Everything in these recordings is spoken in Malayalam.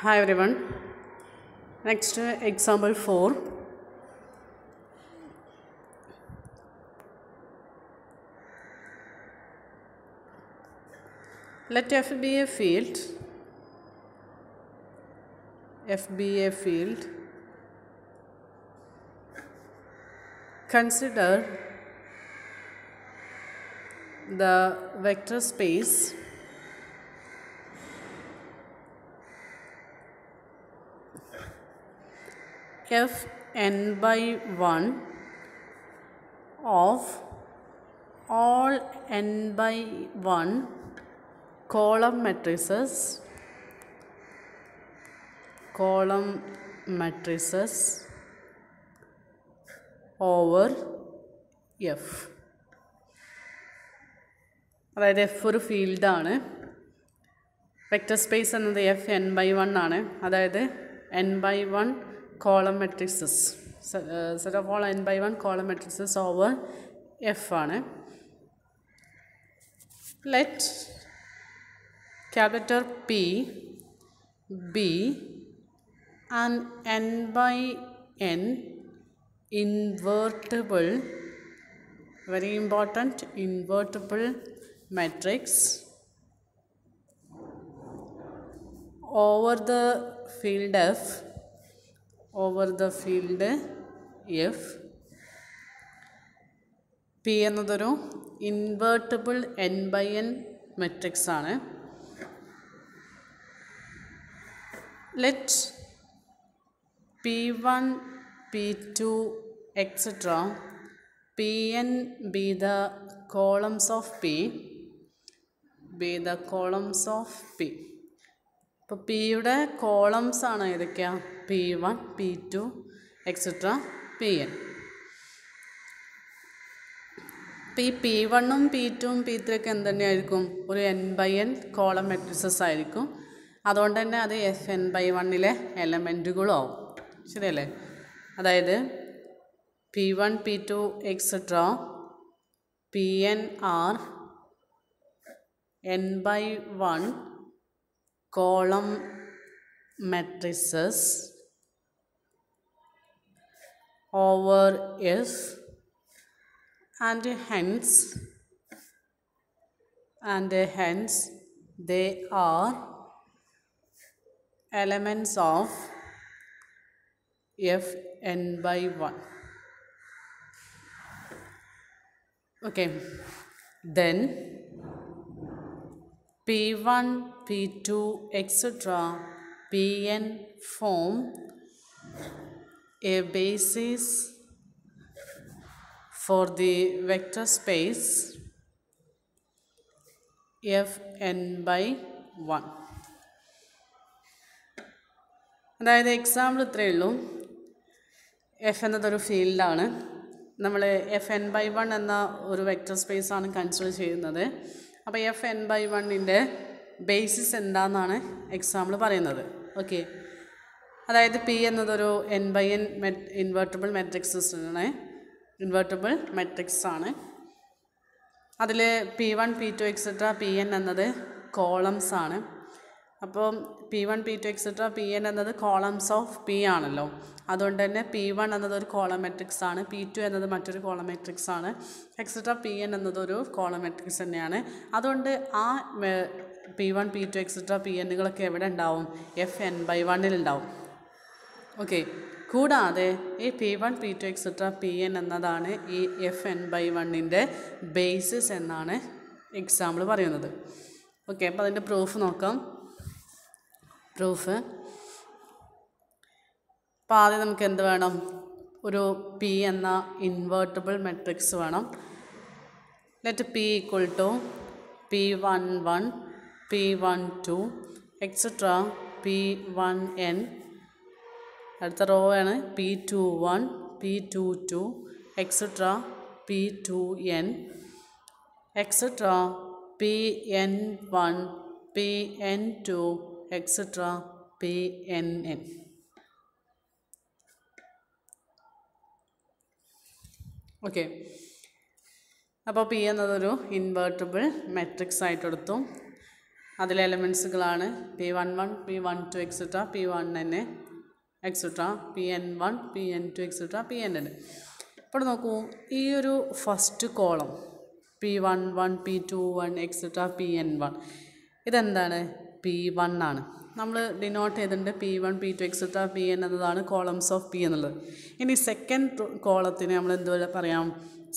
Hi everyone. Next example 4. Let F be a field. F be a field. Consider the vector space F n by 1 of all n by 1 column matrices over F. അതായത് എഫ് ഒരു ഫീൽഡാണ്. വെക്റ്റർ സ്പേസ് എന്നത് എഫ് എൻ ബൈ വൺ ആണ്. അതായത് n by one column matrices set of all n by one column matrices over F ആണ്. Let capital P be an n by n invertible, very important, invertible matrix over the field F, P എന്നതൊരു invertible n by n matrix ആണ്. Let P1 P2 etc. Pn be the columns of P. ഇപ്പോൾ പിയുടെ കോളംസ് ആണ് ഏതൊക്കെയാണ്? P1 P2 etc. Pn. ഇപ്പോൾ ഈ P1ഉം P2ഉം P3 ഒക്കെ എന്ത് തന്നെയായിരിക്കും? ഒരു n by n column matrices ആയിരിക്കും. അതുകൊണ്ട് തന്നെ അത് എഫ് എൻ ബൈ വണ്ണിലെ എലമെൻറ്റുകളും ആവും. ശരിയല്ലേ? അതായത് P1 P2 etc. Pn are n by 1 column matrices over F and hence they are elements of F n by 1. Okay, then P1 P2 etc. Pn form a basis for the vector space F n by 1. അതായത് എക്സാമ്പിൾ ഇത്രയേ ഉള്ളൂ. എഫ് എന്നതൊരു ഫീൽഡാണ്. നമ്മൾ എഫ് എൻ ബൈ വൺ എന്ന ഒരു വെക്റ്റർ സ്പേസാണ് കൺസിഡർ ചെയ്യുന്നത്. അപ്പോൾ എഫ് എൻ ബൈ വണ്ണിൻ്റെ ബേസിസ് എന്താണെന്നാണ് എക്സാമ്പിൾ പറയുന്നത്. ഓക്കെ, അതായത് പി എന്നതൊരു n by n invertible matrix ആണ്. അതിൽ P1 P2 etc. Pn എന്നത് കോളംസ് ആണ്. അപ്പോൾ P1 P2 etc. Pn എന്നത് കോളംസ് ഓഫ് P ആണല്ലോ. അതുകൊണ്ട് തന്നെ P1 എന്നതൊരു കോളം മെട്രിക്സ് ആണ്, P2 എന്നത് മറ്റൊരു കോളം മെട്രിക്സ് ആണ്, എക്സെട്ര Pn എന്നതൊരു കോളം മെട്രിക്സ് തന്നെയാണ്. അതുകൊണ്ട് ആ P1 P2 etc. Pnകളൊക്കെ എവിടെ ഉണ്ടാവും? എഫ് എൻ ബൈ വണ്ണിലുണ്ടാവും. ഓക്കെ, കൂടാതെ ഈ P1 P2 etc. Pn എന്നതാണ് ഈ എഫ് എൻ ബൈ വണ്ണിൻ്റെ ബേസിസ് എന്നാണ് എക്സാമ്പിൾ പറയുന്നത്. ഓക്കെ, അപ്പോൾ അതിൻ്റെ പ്രൂഫ് നോക്കാം. അപ്പോൾ ആദ്യം നമുക്ക് എന്ത് വേണം? ഒരു പി എന്ന ഇൻവേർട്ടിബിൾ മെട്രിക്സ് വേണം. Let P equal to P11 P12 etcetera P1n. അടുത്ത റോ ആണ് P21 P22 etcetera P2n etcetera Pn1 Pn2 etcetera Pnn. Okay, അപ്പോൾ പി എന്നതൊരു ഇൻവേർട്ടിബിൾ മെട്രിക്സ് ആയിട്ട് എടുത്തു. അതിലെ എലമെൻസുകളാണ് P11, P12 etcetera P1n etcetera Pn1, Pn2 etcetera Pnn. ഇപ്പോൾ നോക്കൂ, ഈ ഒരു first column P11, P21 et cetera Pn1 ഇതെന്താണ്? P1 ആണ്. നമ്മൾ ഡിനോട്ട് ചെയ്തിട്ടുണ്ട് P1, P2 എക്സെട്ര Pn എന്നതാണ് കോളംസ് ഓഫ് P എന്നുള്ളത്. ഇനി സെക്കൻഡ് കോളത്തിന് നമ്മൾ എന്തുപോലെ പറയാം?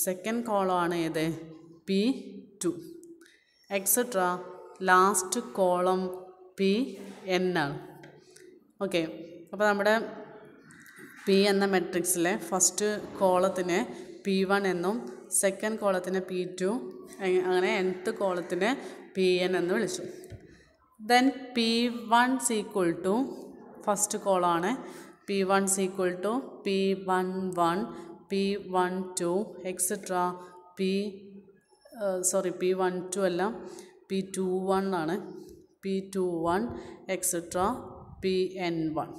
സെക്കൻഡ് കോളമാണ് ഏത്? P2 etcetera last column Pn ആണ്. ഓക്കെ, അപ്പോൾ നമ്മുടെ P എന്ന മെട്രിക്സിലെ ഫസ്റ്റ് കോളത്തിന് P1 എന്നും സെക്കൻഡ് കോളത്തിന് P2 അങ്ങനെ nth കോളത്തിന് Pn എന്ന് വിളിച്ചു. Then P1 equal to first കോളാണ് P1 equal to P11, P12 et cetera P12 അല്ല P21 ആണ്, P21 എക്സെട്ര Pn1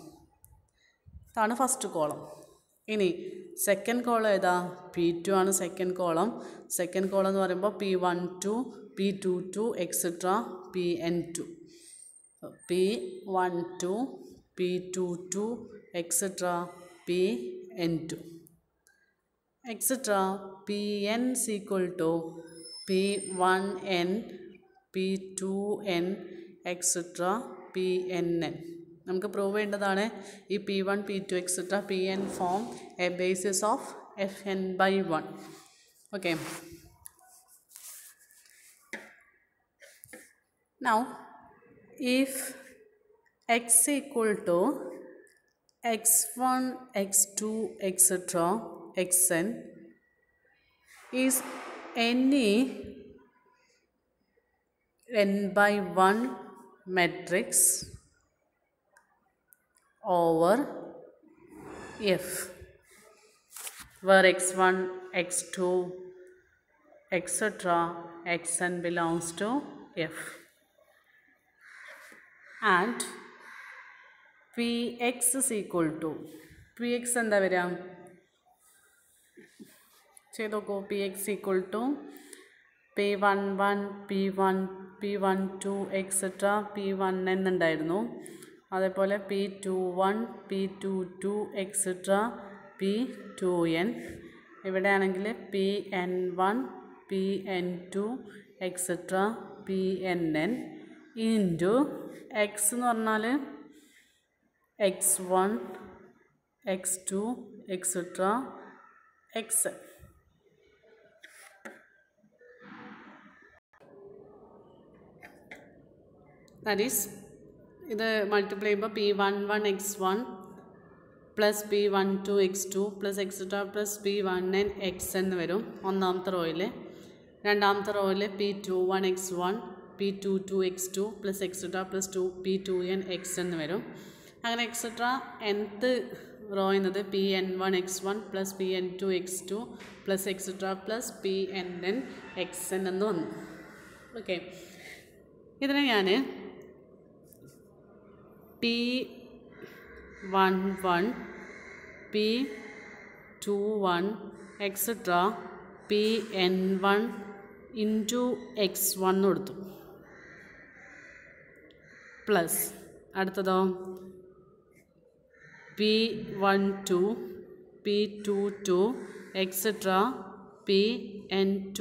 ഇതാണ് ഫസ്റ്റ് കോളം. ഇനി സെക്കൻഡ് കോളം ഏതാ? P2 ആണ് സെക്കൻഡ് കോളം. സെക്കൻഡ് കോളം എന്ന് പറയുമ്പോൾ P12, P22 etcetera Pn2, P12, P22 etcetera Pn2 etcetera Pn equal to P1n, P2n etcetera Pnn. നമുക്ക് പ്രൂവ് ചെയ്യേണ്ടതാണ് ഈ P1, P2 etcetera Pn form a basis of Fn/1. Okay, now if x equal to x1, x2 etc. xn is any n/1 matrix over F, where x1, x2 etc. xn belongs to F, and Px is equal to Px എന്താ വരിക? ചെയ്ത് നോക്കൂ. Px equal to P11, P12 etcetera P1n ഉണ്ടായിരുന്നു. അതേപോലെ P21, P22 എക്സെട്ര P2n. ഇവിടെയാണെങ്കിൽ Pn1, Pn2 etcetera Pnn into X എന്ന് പറഞ്ഞാൽ x1, x2 etcetera xn. That is ഇത് മൾട്ടിപ്ലൈ ചെയ്യുമ്പോൾ P11 x1 plus P12 x2 plus etcetera plus P1n xn എന്ന് വരും ഒന്നാമത്തെ റോയിൽ. രണ്ടാമത്തെ റോയിൽ P21 x1, P22 x2 plus etcetera plus P2n xn എന്ന് വരും. അങ്ങനെ എക്സെട്ര nth റോ എന്നത് Pn1 x1 plus Pn2 x2 plus etcetera plus Pnn xn എന്ന് വന്നു. ഓക്കെ, ഇതിനെ ഞാൻ P11, P21 et cetera Pn1 into x1 കൊടുത്തു. പ്ലസ് അടുത്തതോ P12, P22 etcetera Pn2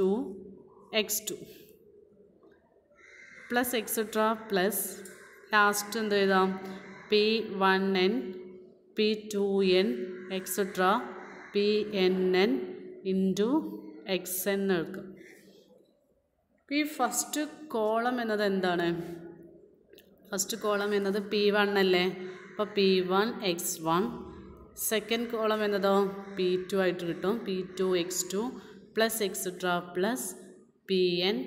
x2 plus etcetera plus last എന്ത് എഴുതാം? P1n, P2n etcetera Pnn into xn എടുക്കും. ഈ ഫസ്റ്റ് കോളം എന്നത് എന്താണ്? ഫസ്റ്റ് കോളം എന്നത് P1 അല്ലേ? അപ്പോൾ P1 x1. Second column എന്നതോ P2 ആയിട്ട് കിട്ടും. P2 x2 plus etcetera plus Pn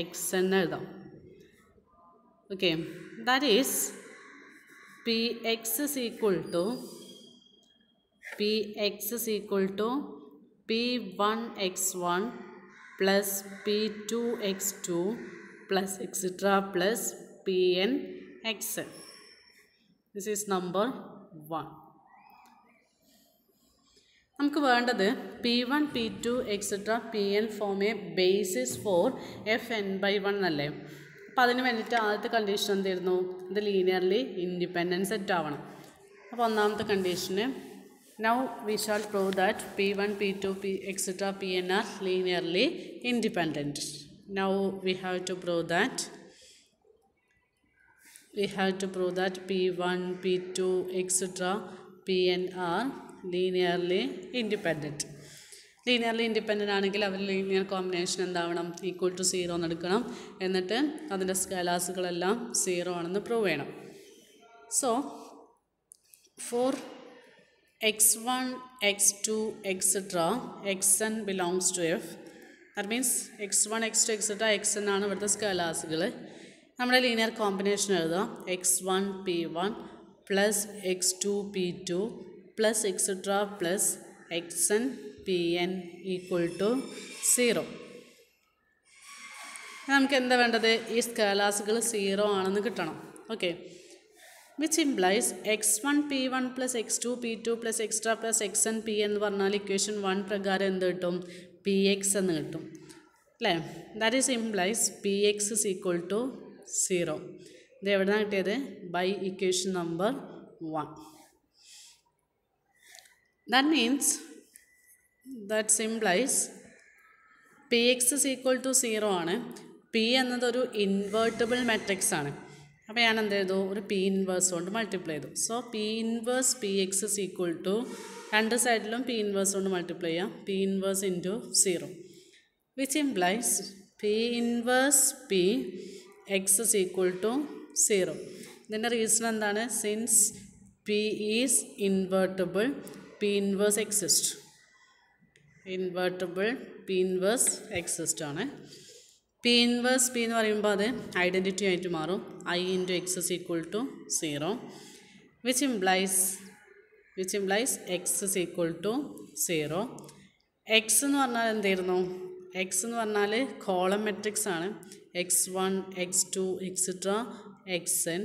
xn എഴുതാം. Okay, that is Px is equal to P1 x1 plus P2 x2 plus etc. plus Pn xn. This is number 1. നമുക്ക് വേണ്ടത് P1, P2 etc. Pn form a basis for Fn/1 അല്ലേ? അപ്പോൾ അതിന് വേണ്ടിയിട്ട് ആദ്യത്തെ കണ്ടീഷൻ എന്തായിരുന്നു? ഇത് ലീനിയർലി ഇൻഡിപെൻഡൻറ്റ് സെറ്റ് ആവണം. അപ്പോൾ ഒന്നാമത്തെ കണ്ടീഷന് now we shall prove that P1, P2, etc. Pn are linearly independent. Now we have to prove that P1, P2, etc. Pn are linearly independent. Linearly independent ആണെങ്കിൽ അവർ ലീനിയർ കോമ്പിനേഷൻ എന്താവണം? ഈക്വൽ ടു 0 എന്ന് എടുക്കണം. എന്നിട്ട് അതിൻ്റെ സ്കേലാസുകളെല്ലാം 0 ആണെന്ന് പ്രൂവ് ചെയ്യണം. So for x1, x2, etc. xn belongs to f. That means x1, x2, etc. xn ആണ് ഇവിടുത്തെ സ്കേലാസുകൾ. നമ്മുടെ ലീനിയർ കോമ്പിനേഷൻ എഴുതാം. x1 p1 plus x2 p2 plus etcetera plus xn pn equal to 0. നമുക്ക് എന്താ വേണ്ടത്? ഈ സ്കേലാസുകൾ 0 ആണെന്ന് കിട്ടണം. Okay, which implies x1 p1 plus x2 p2 plus extra plus xn pn എന്ന് പറഞ്ഞാൽ ഇക്വേഷൻ 1 പ്രകാരം എന്ത് കിട്ടും? px എന്ന് കിട്ടും അല്ലേ? That is implies px is equal to 0. ഇത് എവിടെയാണ് കിട്ടിയത്? By equation number 1. that implies px is equal to 0 ആണ്. p എന്നതൊരു ഇൻവേർട്ടിബിൾ മെട്രിക്സ് ആണ്. അപ്പോൾ ഞാൻ എന്ത് ചെയ്തു? ഒരു പി ഇൻവേഴ്സ് കൊണ്ട് മൾട്ടിപ്ലൈ ചെയ്തു. So P inverse P X is equal to, രണ്ട് സൈഡിലും പി ഇൻവേഴ്സ് കൊണ്ട് മൾട്ടിപ്ലൈ ചെയ്യാം. P inverse into 0 which implies P inverse P X is equal to 0. ഇതിൻ്റെ റീസൺ എന്താണ്? Since P is invertible, P inverse exist. Invertible P inverse exist ആണ്. പി ഇൻവേഴ്സ് പി എന്ന് പറയുമ്പോൾ അത് ഐഡൻറ്റിറ്റി ആയിട്ട് മാറും. I into X is equal to 0 which implies X is equal to 0. X എന്ന് പറഞ്ഞാൽ എന്തായിരുന്നു? എക്സ് എന്ന് പറഞ്ഞാൽ കോളം മെട്രിക്സ് ആണ്. x1, x2, etc. xn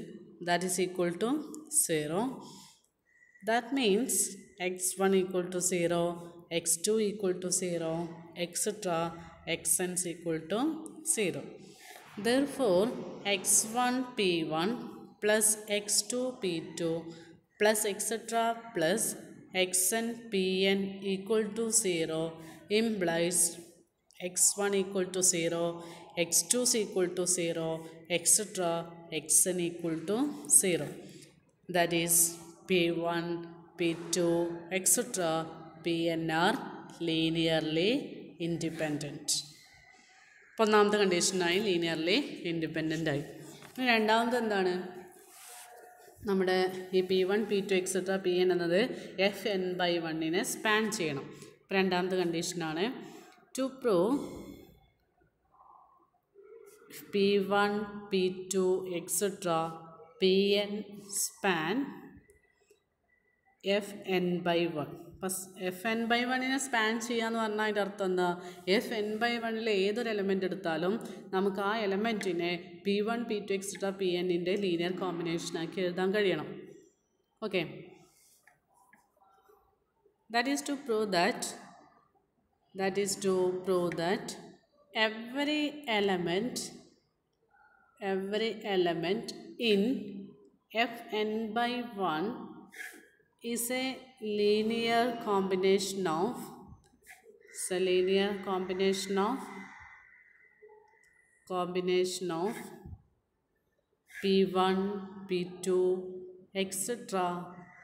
that is equal to 0. That means x1 equal to 0, x2 equal to 0, etc. xn is equal to 0. Therefore, x1 p1 plus x2 p2 plus etc. plus xn pn equal to 0 implies x1 equal to 0, x2 is equal to 0, etc. xn equal to 0. That is p1, p2, etc. pn are linearly independent. അപ്പോൾ ഒന്നാമത്തെ കണ്ടീഷനായി ലീനിയർലി ഇൻഡിപെൻഡൻ്റ് ആയി. രണ്ടാമത് എന്താണ്? നമ്മുടെ ഈ p1, p2, etc. pn എന്നത് fn/1 സ്പാൻ ചെയ്യണം. അപ്പോൾ രണ്ടാമത്തെ കണ്ടീഷനാണ് to prove p1, p2, etc. pn span fn/1. fn/1 span ചെയ്യാന്ന് പറഞ്ഞാൽ അതിൻ്റെ അർത്ഥം എന്താ? fn/1 ഏതൊരു എലമെൻ്റ് എടുത്താലും നമുക്ക് ആ എലമെൻറ്റിനെ p1, p2, etc. pnൻ്റെ ലീനിയർ കോമ്പിനേഷനാക്കി എഴുതാൻ കഴിയണം. Okay, that is to prove that every element in fn/1 is a linear combination of p1, p2, etc.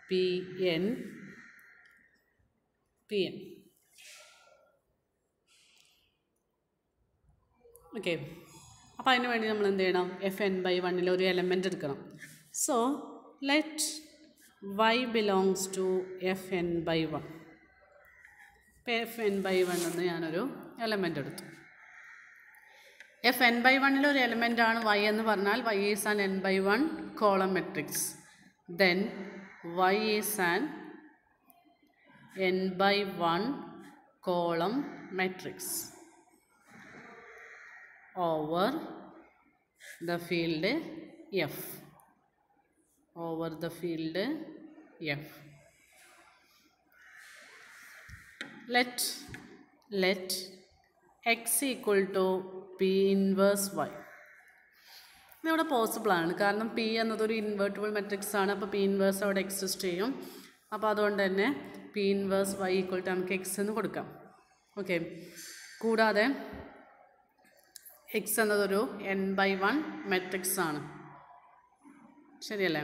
pn. Okay, അപ്പോൾ അതിന് വേണ്ടി നമ്മൾ എന്ത് ചെയ്യണം? fn/1 ഒരു എലമെൻ്റ് എടുക്കണം. So let y belongs to fn/1. ഇപ്പോൾ fn/1 എന്ന് ഞാനൊരു എലമെൻ്റ് എടുത്തു. fn/1 ഒരു എലമെൻ്റാണ് y എന്ന് പറഞ്ഞാൽ y is an n/1 column matrix. Then y is an n/1 column matrix over the field F. Let x equal to p inverse y. ഇതിവിടെ പോസിബിളാണ്, കാരണം പി എന്നതൊരു ഇൻവേർട്ടിബിൾ മെട്രിക്സ് ആണ്. അപ്പോൾ പി ഇൻവേഴ്സ് അവിടെ എക്സിസ്റ്റ് ചെയ്യും. അപ്പോൾ അതുകൊണ്ട് തന്നെ P inverse Y equal to നമുക്ക് എക്സ് എന്ന് കൊടുക്കാം. ഓക്കെ. കൂടാതെ എക്സ് എന്നതൊരു n/1 മെട്രിക്സ് ആണ്. ശരിയല്ലേ?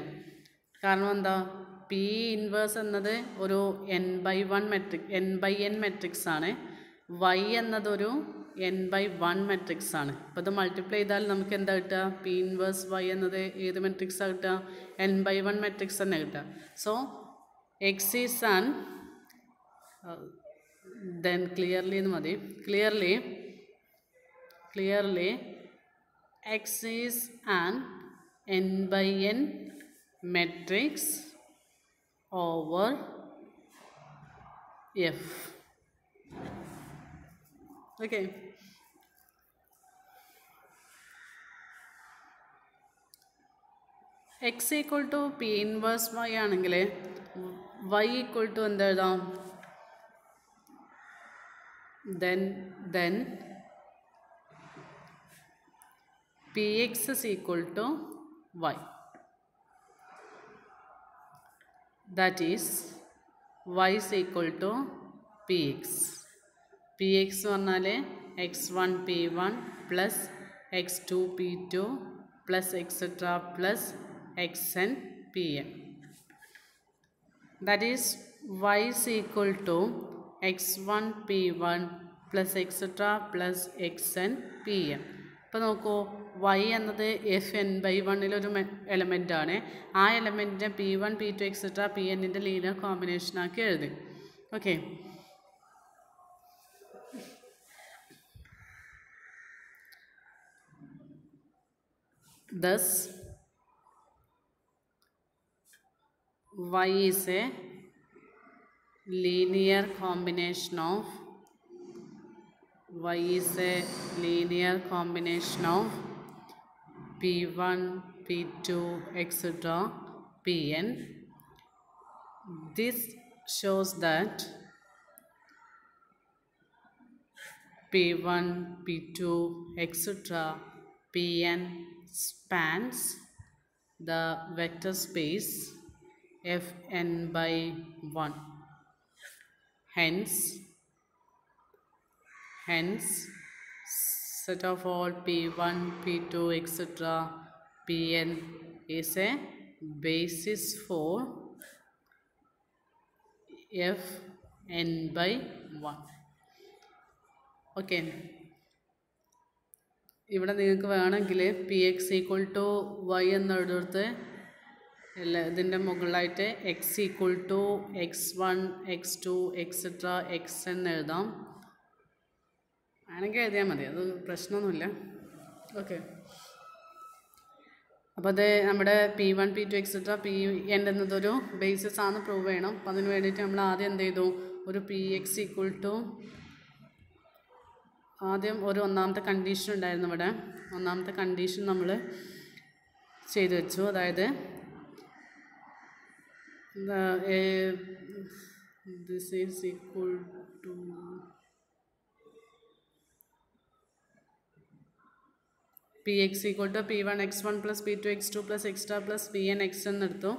കാരണം എന്താ, പി ഇൻവേഴ്സ് എന്നത് ഒരു n/1 മെട്രിക്സ് ആണ്. വൈ എന്നതൊരു n/1 മെട്രിക്സ് ആണ്. അപ്പോൾ ഇത് മൾട്ടിപ്ലൈ ചെയ്താൽ നമുക്ക് എന്താ കിട്ടുക? പി ഇൻവേഴ്സ് വൈ എന്നത് ഏത് മെട്രിക്സാണ് കിട്ടുക? n/1 മെട്രിക്സ് തന്നെ കിട്ടുക. So X is an then clearly എന്ന് മതി. clearly x is an n/n matrix over F. Okay. x equal to p inverse y ആണെങ്കിൽ y equal to എന്ത് എഴുതാം? then px is equal to y. That is y is equal to px. px എന്ന് പറഞ്ഞാൽ x1 p1 plus x2 p2 plus etc plus xn pn. That is y is equal to x1 p1 plus etc plus xn pn. ഇപ്പോൾ നോക്കൂ, y എന്നത് എഫ് n/1 എലമെൻ്റ് ആണ്. ആ എലമെൻറ്റിനെ p1 p2 എക്സെട്ര pnൻ്റെ ലീനിയർ കോമ്പിനേഷനാക്കി എഴുതി. Okay. Thus y is a linear combination of p1 p2 etc pn. This shows that p1 p2 etc pn spans the vector space Fn/1. Hence set of all p1 p2 etc pn is a basis for Fn/1. Okay. ഇവിടെ നിങ്ങൾക്ക് വേണമെങ്കിൽ P X equal to Y എന്നെടുത്ത് ഇതിൻ്റെ മുകളിലായിട്ട് X equal to x1 x2 et cetera X എന്ന് എഴുതാം. ആണെങ്കിൽ എഴുതിയാൽ മതി, അത് പ്രശ്നമൊന്നുമില്ല. ഓക്കെ. അപ്പോൾ അത് നമ്മുടെ p1 p2 എക്സെട്ര pn എന്നതൊരു ബേസിസ് ആണ് പ്രൂവ് ചെയ്യണം. അപ്പം അതിന് വേണ്ടിയിട്ട് നമ്മൾ ആദ്യം എന്ത് ചെയ്തു? ഒരു പി എക്സ് ഈക്വൽ ടു ആദ്യം ഒരു ഒന്നാമത്തെ കണ്ടീഷൻ ഉണ്ടായിരുന്നു. ഇവിടെ ഒന്നാമത്തെ കണ്ടീഷൻ നമ്മൾ ചെയ്തു വെച്ചു. അതായത് this is equal to px equal to p1 x1 plus p2 x2 plus extra plus pn x എന്നെടുത്തു.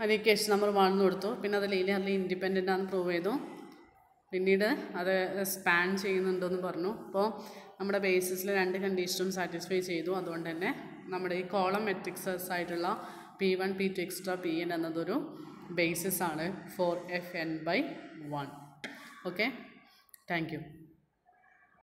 അത് ഇക്വേഷൻ നമ്പർ 1 കൊടുത്തു. പിന്നെ അത് ലീനിയർലി ഇൻഡിപെൻഡൻ്റ് ആണെന്ന് പ്രൂവ് ചെയ്തു. പിന്നീട് അത് സ്പാൻ ചെയ്യുന്നുണ്ടെന്ന് പറഞ്ഞു. അപ്പോൾ നമ്മുടെ ബേസിസിൽ രണ്ട് കണ്ടീഷനും സാറ്റിസ്ഫൈ ചെയ്തു. അതുകൊണ്ട് തന്നെ നമ്മുടെ ഈ കോളം മെട്രിക്സസ് ആയിട്ടുള്ള p1 p2 എക്സ്ട്രാ pn എന്നതൊരു ബേസിസ് ആണ് for Fn/1. Okay, thank U.